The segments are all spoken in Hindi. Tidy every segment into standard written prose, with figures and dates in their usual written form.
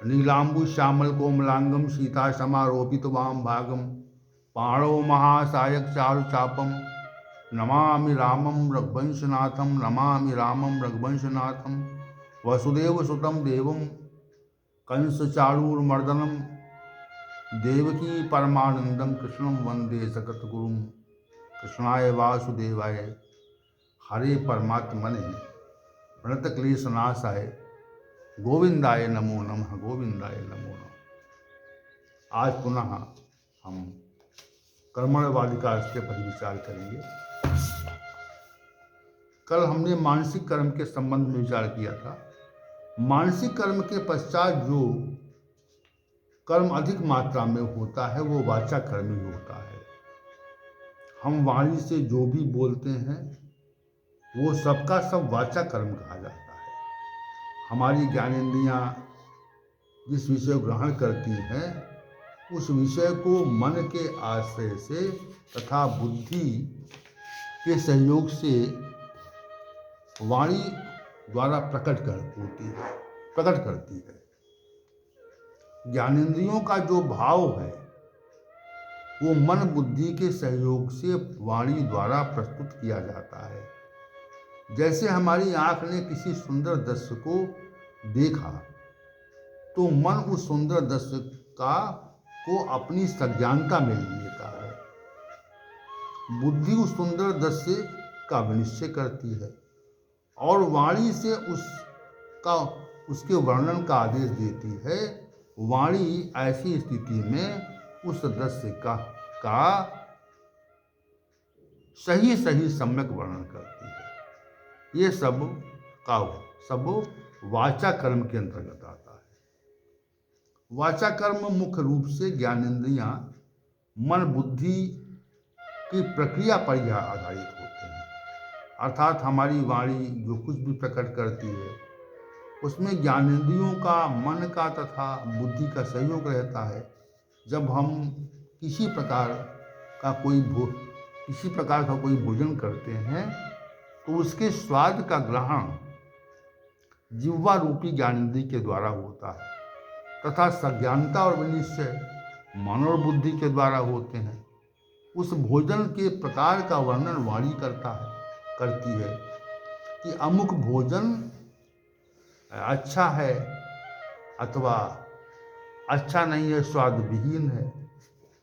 नीलांबु श्यामल कोमलांगम सीता समारोपित वाम भागम पाणो महासायक चारु चापम नमामि रामं रघुवंशनाथम नमामि रामं रघुवंशनाथम वसुदेव सुतम देवम कंस चारूर्मर्दनम देवकी परमानंदम कृष्णं वंदे जगद्गुरुं कृष्णाय वासुदेवाय हरे परमात्मने प्रणतक्लेशनाशाय गोविंदाय नमो नमः गोविंदाय नमो नमः। आज पुनः हम कर्मण्यवाधिकार पर विचार करेंगे। कल हमने मानसिक कर्म के संबंध में विचार किया था। मानसिक कर्म के पश्चात जो कर्म अधिक मात्रा में होता है वो वाचा कर्म ही होता है। हम वाणी से जो भी बोलते हैं वो सबका सब वाचा कर्म कहा जाता है। हमारी ज्ञानेंद्रियां जिस विषय को ग्रहण करती हैं उस विषय को मन के आश्रय से तथा बुद्धि के सहयोग से वाणी द्वारा प्रकट करती है। ज्ञानेंद्रियों का जो भाव है वो मन बुद्धि के सहयोग से वाणी द्वारा प्रस्तुत किया जाता है। जैसे हमारी आंख ने किसी सुंदर दृश्य को देखा तो मन उस सुंदर दृश्य को अपनी सज्ञानता में लेता है। बुद्धि उस सुंदर दृश्य का विनिश्चय करती है और वाणी से उसके वर्णन का आदेश देती है। वाणी ऐसी स्थिति में उस दृश्य का सही सम्यक वर्णन करती है। ये सब वाचा कर्म के अंतर्गत आता है। वाचा कर्म मुख्य रूप से ज्ञानेंद्रियां मन बुद्धि की प्रक्रिया पर यह आधारित होते हैं। अर्थात हमारी वाणी जो कुछ भी प्रकट करती है उसमें ज्ञानेंद्रियों का, मन का तथा बुद्धि का सहयोग रहता है। जब हम किसी प्रकार का कोई भोजन करते हैं तो उसके स्वाद का ग्रहण जिह्वा रूपी ज्ञानेंद्रिय के द्वारा होता है तथा सज्ञानता और विनिश्चय मन और बुद्धि के द्वारा होते हैं। उस भोजन के प्रकार का वर्णन वाणी करती है कि अमुक भोजन अच्छा है अथवा अच्छा नहीं है, स्वाद विहीन है।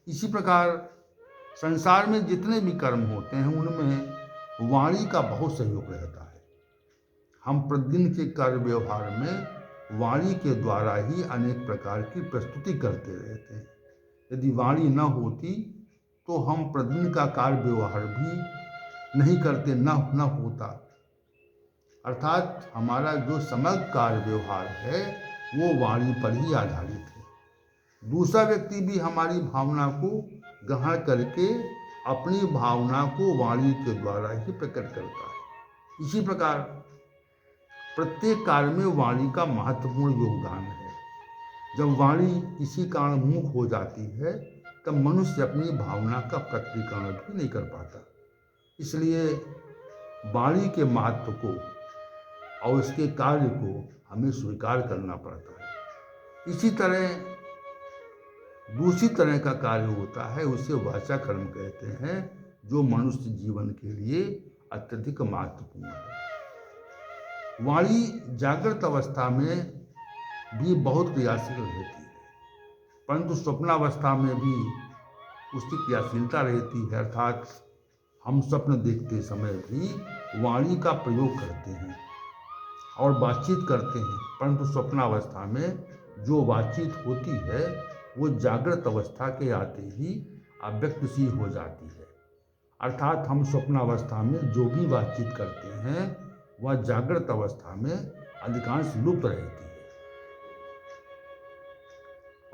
इसी प्रकार संसार में जितने भी कर्म होते हैं उनमें वाणी का बहुत सहयोग रहता है। हम प्रतिदिन के कार्य व्यवहार में वाणी के द्वारा ही अनेक प्रकार की प्रस्तुति करते रहते हैं। यदि वाणी न होती तो हम प्रतिदिन का कार्य व्यवहार भी नहीं करते, न होता। अर्थात हमारा जो समग्र कार्य व्यवहार है वो वाणी पर ही आधारित है। दूसरा व्यक्ति भी हमारी भावना को ग्रहण करके अपनी भावना को वाणी के द्वारा ही प्रकट करता है। इसी प्रकार प्रत्येक कार्य में वाणी का महत्वपूर्ण योगदान है। जब वाणी किसी कारण मूक हो जाती है तब मनुष्य अपनी भावना का प्रकटीकरण भी नहीं कर पाता। इसलिए वाणी के महत्व को और उसके कार्य को हमें स्वीकार करना पड़ता है। इसी तरह दूसरी तरह का कार्य होता है, उसे वाचा कर्म कहते हैं, जो मनुष्य जीवन के लिए अत्यधिक महत्वपूर्ण है। वाणी जागृत अवस्था में भी बहुत क्रियाशील रहती है, परंतु स्वप्नावस्था में भी उसकी क्रियाशीलता रहती है। अर्थात हम स्वप्न देखते समय भी वाणी का प्रयोग करते हैं और बातचीत करते हैं, परंतु स्वप्नावस्था में जो बातचीत होती है वो जागृत अवस्था के आते ही अव्यक्त सी हो जाती है। अर्थात हम स्वप्नावस्था में जो भी बातचीत करते हैं वह जागृत अवस्था में अधिकांश लुप्त रहती है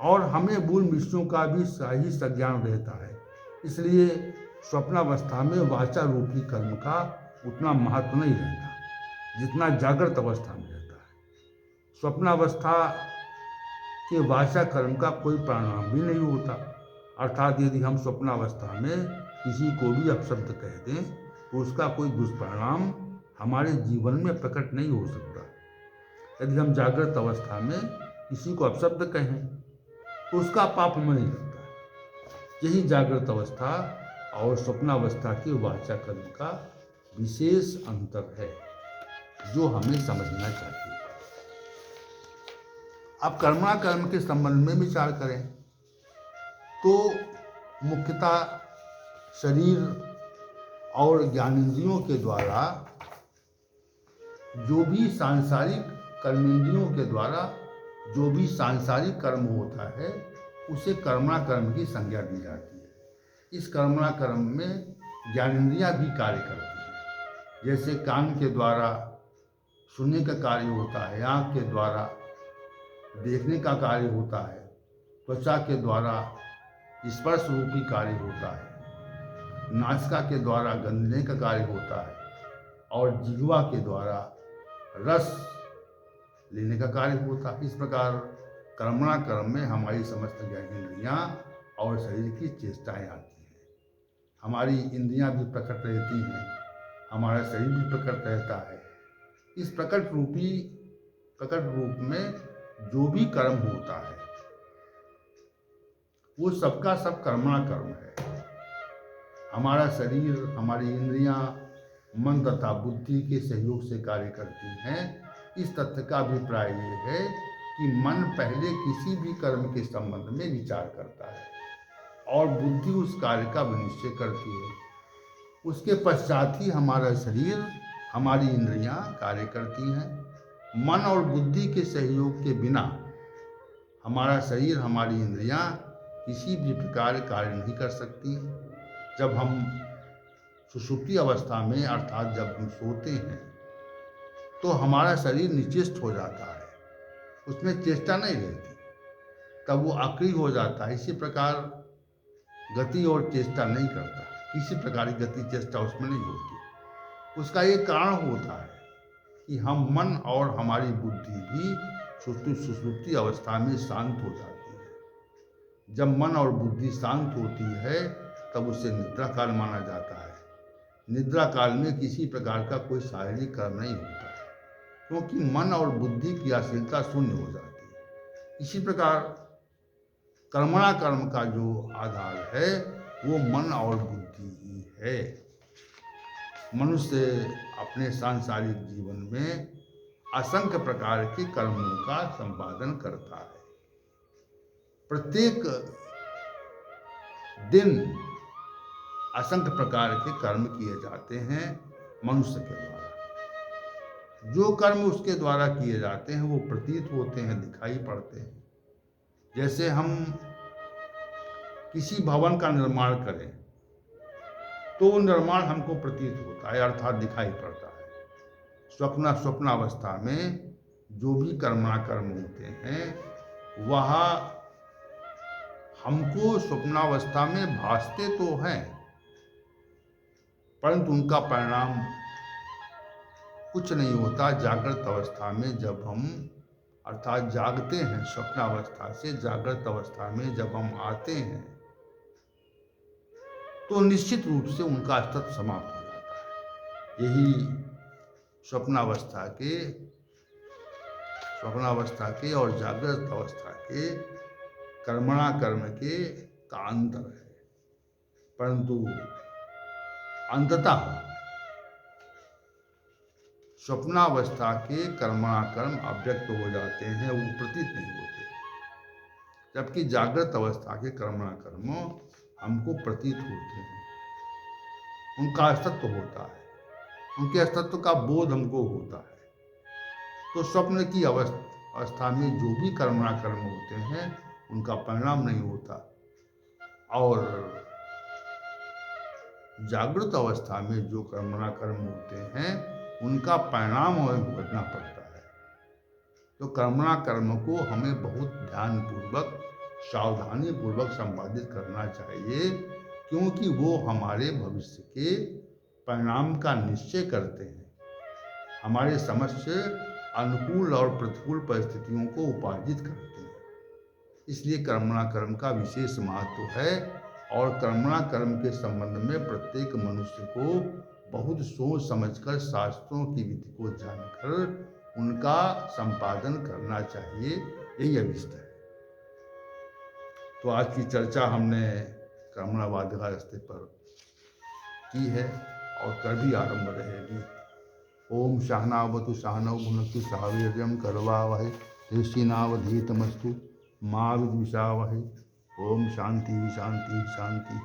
और हमें मूल विषयों का भी सही संज्ञान रहता है। इसलिए स्वप्नावस्था में वाचा रूपी कर्म का उतना महत्व नहीं रहता जितना जागृत अवस्था में रहता है। स्वप्नावस्था के वाचा कर्म का कोई परिणाम भी नहीं होता। अर्थात यदि हम स्वप्नावस्था में किसी को भी अपशब्द कह दें तो उसका कोई दुष्परिणाम हमारे जीवन में प्रकट नहीं हो सकता। यदि हम जागृत अवस्था में किसी को अपशब्द कहें तो उसका पाप हमें नहीं लगता। यही जागृत अवस्था और स्वप्नावस्था के वाचा कर्म का विशेष अंतर है जो हमें समझना चाहिए। अब कर्मणा कर्म के संबंध में विचार करें तो मुख्यतः शरीर और ज्ञानेंद्रियों के द्वारा जो भी सांसारिक कर्मेंद्रियों के द्वारा जो भी सांसारिक कर्म होता है उसे कर्मणा कर्म की संज्ञा दी जाती है। इस कर्मणा कर्म में ज्ञानेंद्रियां भी कार्य करती हैं। जैसे कान के द्वारा सुनने का कार्य होता है, आँख के द्वारा देखने का कार्य होता है, त्वचा के द्वारा स्पर्श रूपी कार्य होता है, नासिका के द्वारा गंधने का कार्य होता है और जिह्वा के द्वारा रस लेने का कार्य होता है। इस प्रकार कर्मणा कर्म में हमारी समस्त ज्ञानेंद्रियां और शरीर की चेष्टाएं आती हैं। हमारी इंद्रियां भी प्रकट रहती हैं, हमारा शरीर भी प्रकट रहता है। इस प्रकट रूप में जो भी कर्म होता है वो सबका सब कर्मणा कर्म है। हमारा शरीर, हमारी इंद्रियां मन तथा बुद्धि के सहयोग से कार्य करती हैं। इस तथ्य का अभिप्राय ये है कि मन पहले किसी भी कर्म के संबंध में विचार करता है और बुद्धि उस कार्य का विनिश्चय करती है। उसके पश्चात ही हमारा शरीर, हमारी इंद्रियां कार्य करती हैं। मन और बुद्धि के सहयोग के बिना हमारा शरीर, हमारी इंद्रियां किसी भी प्रकार कार्य नहीं कर सकती। जब हम सुषुप्ति अवस्था में अर्थात जब हम सोते हैं तो हमारा शरीर निश्चेष्ट हो जाता है, उसमें चेष्टा नहीं रहती, तब वो अक्रिय हो जाता है। इसी प्रकार गति और चेष्टा नहीं करता, किसी प्रकार की गति चेष्टा उसमें नहीं होती। उसका एक कारण होता है कि हम मन और हमारी बुद्धि भी सुषुप्ति अवस्था में शांत हो जाती है। जब मन और बुद्धि शांत होती है तब उसे निद्रा काल माना जाता है। निद्रा काल में किसी प्रकार का कोई शारीरिक कर्म नहीं होता है क्योंकि मन और बुद्धि की क्रियाशीलता शून्य हो जाती है। इसी प्रकार कर्मणा कर्म का जो आधार है वो मन और बुद्धि ही है। मनुष्य अपने सांसारिक जीवन में असंख्य प्रकार के कर्मों का संपादन करता है। प्रत्येक दिन असंख्य प्रकार के कर्म किए जाते हैं मनुष्य के द्वारा। जो कर्म उसके द्वारा किए जाते हैं वो प्रतीत होते हैं, दिखाई पड़ते हैं। जैसे हम किसी भवन का निर्माण करें तो वो निर्माण हमको प्रतीत होता है अर्थात दिखाई पड़ता है। स्वप्नावस्था में जो भी कर्मणा कर्म होते हैं वह हमको स्वप्नावस्था में भासते तो हैं परंतु उनका परिणाम कुछ नहीं होता। जागृत अवस्था में जब हम अर्थात जागते हैं, स्वप्नावस्था से जागृत अवस्था में जब हम आते हैं तो निश्चित रूप से उनका अस्तित्व समाप्त हो जाता है। यही स्वप्नावस्था के और जागृत अवस्था के कर्मणा कर्म के का अंतर है। परंतु अंततः स्वप्नावस्था के कर्मणा कर्म अव्यक्त हो जाते हैं, वो प्रतीत नहीं होते, जबकि जागृत अवस्था के कर्मणा कर्म हमको प्रतीत होते हैं। उनका अस्तित्व होता है, उनके अस्तित्व का बोध हमको होता है। तो स्वप्न की अवस्था में जो भी कर्मणा कर्म होते हैं उनका परिणाम नहीं होता और जागृत अवस्था में जो कर्मणा कर्म होते हैं उनका परिणाम हमें भुगतना पड़ता है। तो कर्मणा कर्म को हमें बहुत ध्यानपूर्वक, सावधानी पूर्वक संपादित करना चाहिए क्योंकि वो हमारे भविष्य के परिणाम का निश्चय करते हैं, हमारे समक्ष अनुकूल और प्रतिकूल परिस्थितियों को उपार्जित करते हैं। इसलिए कर्मणा कर्म का विशेष महत्व है और कर्मणा कर्म के संबंध में प्रत्येक मनुष्य को बहुत सोच समझकर शास्त्रों की विधि को जानकर उनका संपादन करना चाहिए। यही अभिष्ट है। तो आज की चर्चा हमने कामना वाधिका रास्ते पर की है और कर भी आरंभ रहेगी। ओम सहनावतु सहनौ भुनक्तु सह वीर्यं करवावहै तेजस्विनावधीतमस्तु मा विद्विषावहै। ओम शांति शांति शांति।